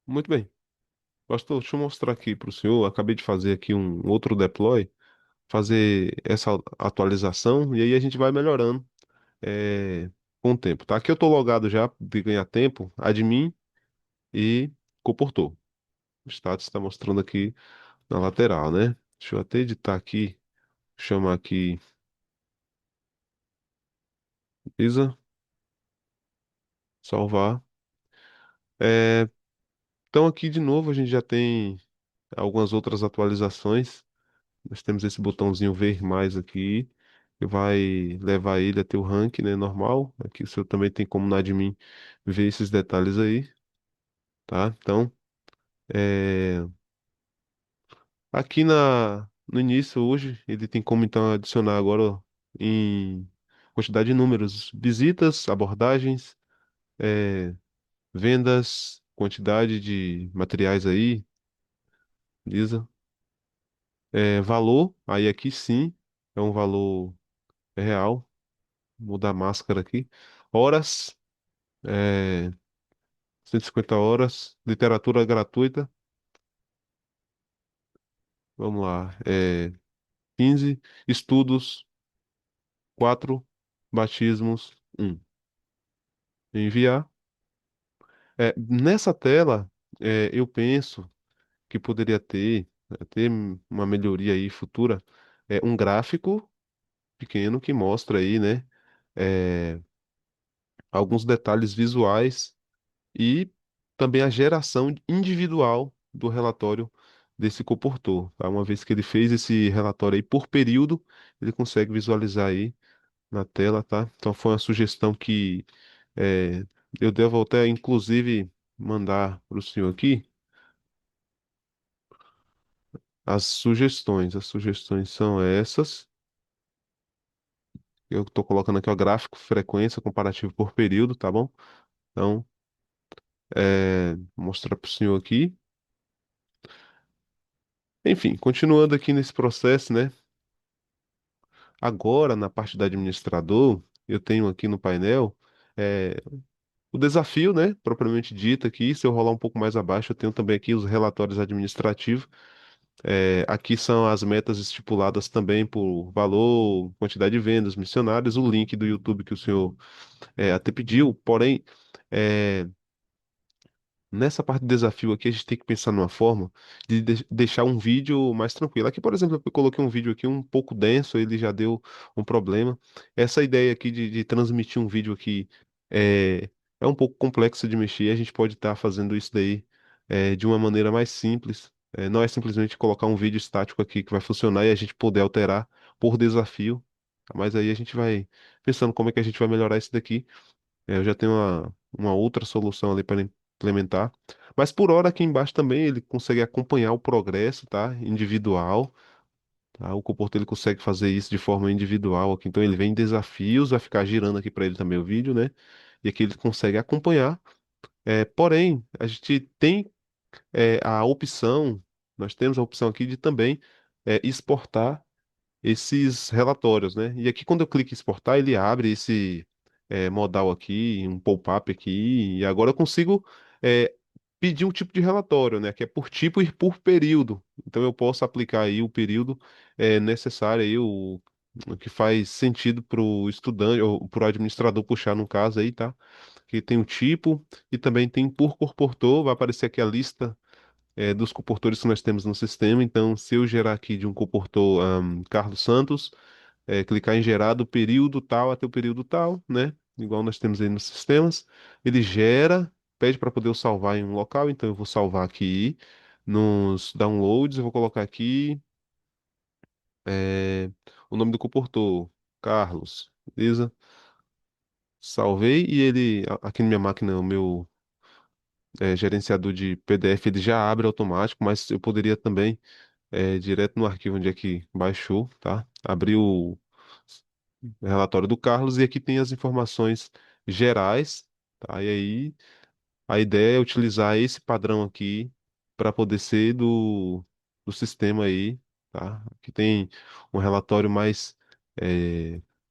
Muito bem. Pastor, deixa eu mostrar aqui para o senhor. Acabei de fazer aqui um outro deploy, fazer essa atualização e aí a gente vai melhorando com o tempo, tá? Aqui eu estou logado já de ganhar tempo, admin e comportou. O status está mostrando aqui na lateral, né? Deixa eu até editar aqui, chamar aqui Isa, salvar. É, então aqui de novo a gente já tem algumas outras atualizações. Nós temos esse botãozinho ver mais aqui, que vai levar ele a ter o rank, né, normal. Aqui o senhor também tem como no admin ver esses detalhes aí, tá? Então, é, aqui no início, hoje, ele tem como então adicionar agora ó, em quantidade de números, visitas, abordagens, é, vendas, quantidade de materiais aí, beleza? Valor, aí aqui sim, é um valor real. Mudar a máscara aqui. Horas, é, 150 horas. Literatura gratuita. Vamos lá. 15. Estudos, 4. Batismos, 1. Enviar. Nessa tela, eu penso que poderia ter uma melhoria aí futura. Um gráfico pequeno que mostra aí, né? é, Alguns detalhes visuais e também a geração individual do relatório desse comportor, tá? Uma vez que ele fez esse relatório aí por período, ele consegue visualizar aí na tela, tá? Então foi uma sugestão que é, eu devo até inclusive mandar para o senhor aqui as sugestões. As sugestões são essas. Eu estou colocando aqui o gráfico, frequência, comparativo por período, tá bom? Então, vou mostrar para o senhor aqui. Enfim, continuando aqui nesse processo, né? Agora, na parte do administrador, eu tenho aqui no painel eh, o desafio, né, propriamente dito aqui. Se eu rolar um pouco mais abaixo, eu tenho também aqui os relatórios administrativos. Aqui são as metas estipuladas também por valor, quantidade de vendas, missionários, o link do YouTube que o senhor até pediu. Porém, eh, nessa parte do desafio aqui, a gente tem que pensar numa forma de deixar um vídeo mais tranquilo. Aqui, por exemplo, eu coloquei um vídeo aqui um pouco denso, ele já deu um problema. Essa ideia aqui de transmitir um vídeo aqui é um pouco complexa de mexer. A gente pode estar fazendo isso daí de uma maneira mais simples. Não é simplesmente colocar um vídeo estático aqui que vai funcionar e a gente poder alterar por desafio. Mas aí a gente vai pensando como é que a gente vai melhorar isso daqui. Eu já tenho uma outra solução ali para implementar. Mas por hora aqui embaixo também ele consegue acompanhar o progresso, tá? Individual, tá? O comportador ele consegue fazer isso de forma individual aqui. Então ele vem em desafios, vai ficar girando aqui para ele também o vídeo, né? E aqui ele consegue acompanhar. Porém, a gente tem a opção, nós temos a opção aqui de também exportar esses relatórios, né? E aqui, quando eu clico em exportar, ele abre esse modal aqui, um pop-up aqui, e agora eu consigo é, pedir um tipo de relatório, né? Que é por tipo e por período. Então eu posso aplicar aí o período necessário aí, o que faz sentido para o estudante ou para o administrador puxar no caso aí, tá? Que tem o tipo e também tem por comportor, vai aparecer aqui a lista dos comportores que nós temos no sistema. Então, se eu gerar aqui de um comportor Carlos Santos, clicar em gerar do período tal até o período tal, né? Igual nós temos aí nos sistemas, ele gera, pede para poder eu salvar em um local, então eu vou salvar aqui nos downloads, eu vou colocar aqui eh, o nome do comportor, Carlos, beleza? Salvei e ele, aqui na minha máquina, o meu gerenciador de PDF, ele já abre automático, mas eu poderia também direto no arquivo onde é que baixou, tá? Abrir o relatório do Carlos e aqui tem as informações gerais, tá? E aí a ideia é utilizar esse padrão aqui para poder ser do sistema aí, tá? Aqui tem um relatório mais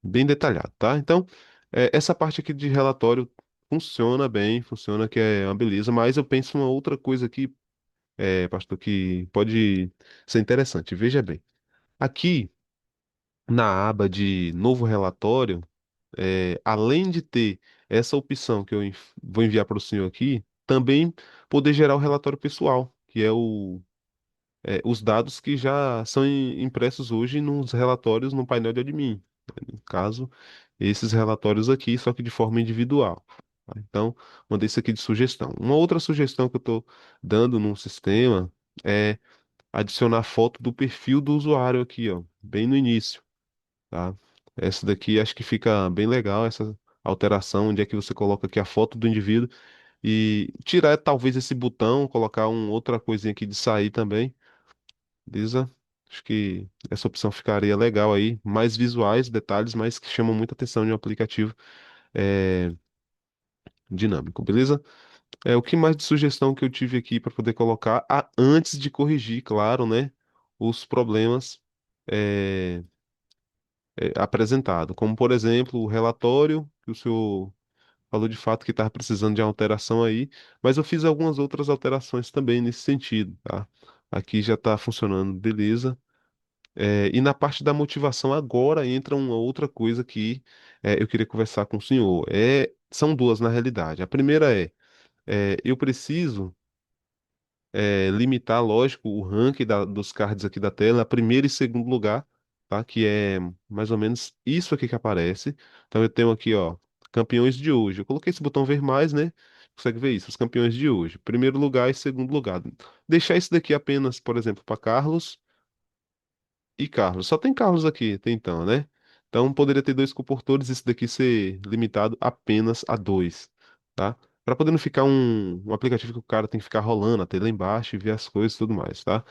bem detalhado, tá? Então, essa parte aqui de relatório funciona bem, funciona que é uma beleza, mas eu penso uma outra coisa aqui, pastor, que pode ser interessante. Veja bem, aqui na aba de novo relatório, além de ter essa opção que eu vou enviar para o senhor aqui, também poder gerar o relatório pessoal, que é os dados que já são impressos hoje nos relatórios no painel de admin. No caso, esses relatórios aqui, só que de forma individual. Tá? Então, mandei isso aqui de sugestão. Uma outra sugestão que eu estou dando no sistema é adicionar foto do perfil do usuário aqui, ó, bem no início, tá? Essa daqui acho que fica bem legal, essa alteração, onde é que você coloca aqui a foto do indivíduo e tirar talvez esse botão, colocar outra coisinha aqui de sair também, beleza? Acho que essa opção ficaria legal aí, mais visuais, detalhes, mas que chamam muita atenção de um aplicativo é, dinâmico, beleza? O que mais de sugestão que eu tive aqui para poder colocar antes de corrigir, claro, né, os problemas é, apresentados, como por exemplo o relatório que o senhor falou de fato que estava precisando de uma alteração aí, mas eu fiz algumas outras alterações também nesse sentido, tá? Aqui já está funcionando, beleza. E na parte da motivação agora entra uma outra coisa que eu queria conversar com o senhor. São duas na realidade. A primeira eu preciso limitar, lógico, o ranking dos cards aqui da tela, primeiro e segundo lugar, tá? Que é mais ou menos isso aqui que aparece. Então eu tenho aqui, ó, campeões de hoje. Eu coloquei esse botão ver mais, né? Consegue ver isso, os campeões de hoje. Primeiro lugar e segundo lugar. Deixar isso daqui apenas, por exemplo, para Carlos e Carlos. Só tem Carlos aqui, até então, né? Então poderia ter dois comportores, esse daqui ser limitado apenas a dois, tá? Para poder não ficar um aplicativo que o cara tem que ficar rolando até lá embaixo e ver as coisas e tudo mais, tá?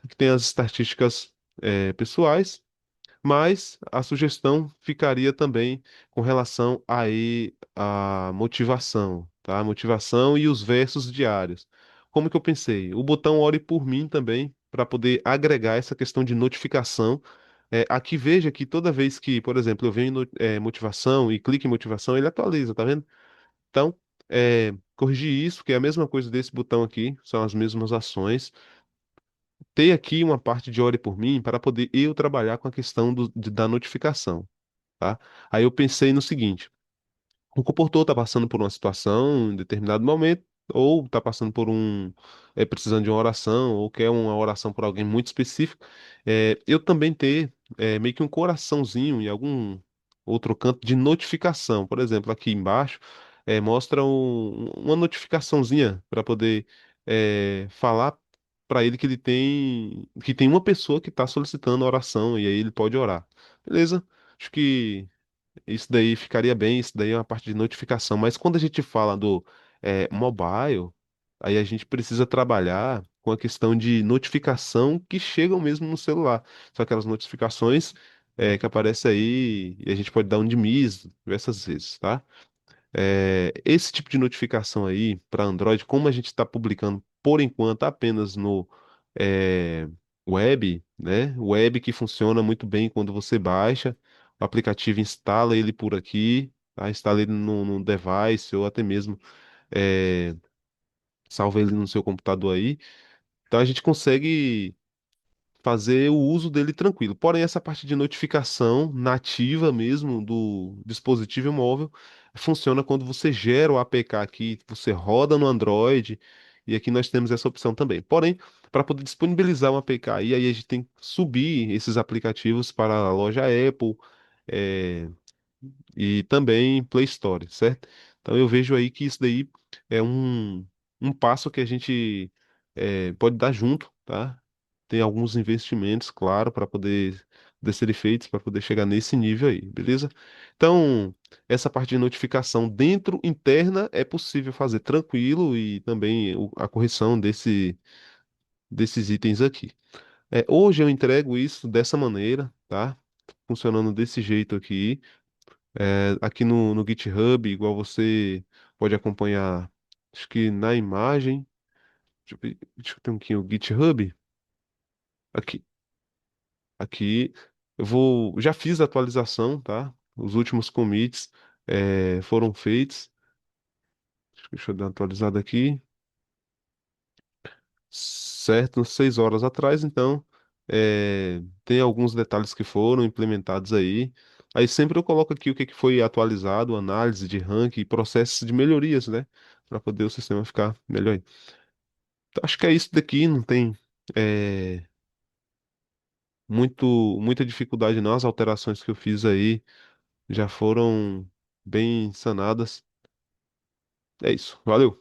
Aqui tem as estatísticas pessoais, mas a sugestão ficaria também com relação aí à motivação, tá? A motivação e os versos diários. Como que eu pensei? O botão Ore por mim também, para poder agregar essa questão de notificação. Aqui veja que toda vez que, por exemplo, eu venho em motivação e clique em motivação, ele atualiza, tá vendo? Então, corrigir isso, que é a mesma coisa desse botão aqui, são as mesmas ações. Ter aqui uma parte de Ore por mim para poder eu trabalhar com a questão da notificação, tá? Aí eu pensei no seguinte: o comportor está passando por uma situação em determinado momento, ou está passando por precisando de uma oração, ou quer uma oração por alguém muito específico, eu também ter meio que um coraçãozinho em algum outro canto de notificação. Por exemplo, aqui embaixo mostra uma notificaçãozinha para poder falar para ele que que tem uma pessoa que está solicitando a oração e aí ele pode orar. Beleza? Acho que isso daí ficaria bem, isso daí é uma parte de notificação. Mas quando a gente fala do mobile, aí a gente precisa trabalhar com a questão de notificação que chegam mesmo no celular. São aquelas notificações que aparecem aí e a gente pode dar um de miss diversas vezes, tá? Esse tipo de notificação aí para Android, como a gente está publicando por enquanto apenas no é, web, né? Web que funciona muito bem quando você baixa o aplicativo, instala ele por aqui, tá? Instala ele no device ou até mesmo é, salva ele no seu computador aí. Então a gente consegue fazer o uso dele tranquilo. Porém, essa parte de notificação nativa mesmo do dispositivo móvel funciona quando você gera o APK aqui, você roda no Android, e aqui nós temos essa opção também. Porém, para poder disponibilizar um APK aí a gente tem que subir esses aplicativos para a loja Apple, eh, e também Play Store, certo? Então eu vejo aí que isso daí é um passo que a gente pode dar junto, tá? Tem alguns investimentos, claro, para poder serem feitos, para poder chegar nesse nível aí, beleza? Então, essa parte de notificação dentro, interna, é possível fazer tranquilo e também a correção desses itens aqui. Hoje eu entrego isso dessa maneira, tá? Funcionando desse jeito aqui. Aqui no GitHub, igual você pode acompanhar, acho que na imagem, deixa eu ter aqui o GitHub, aqui, aqui, já fiz a atualização, tá? Os últimos commits foram feitos, Deixa eu dar uma atualizada aqui. Certo, 6 horas atrás, então, tem alguns detalhes que foram implementados aí. Aí sempre eu coloco aqui o que que foi atualizado, análise de ranking e processos de melhorias, né? Para poder o sistema ficar melhor aí. Então, acho que é isso daqui, não tem é, muita dificuldade não. As alterações que eu fiz aí já foram bem sanadas. É isso, valeu!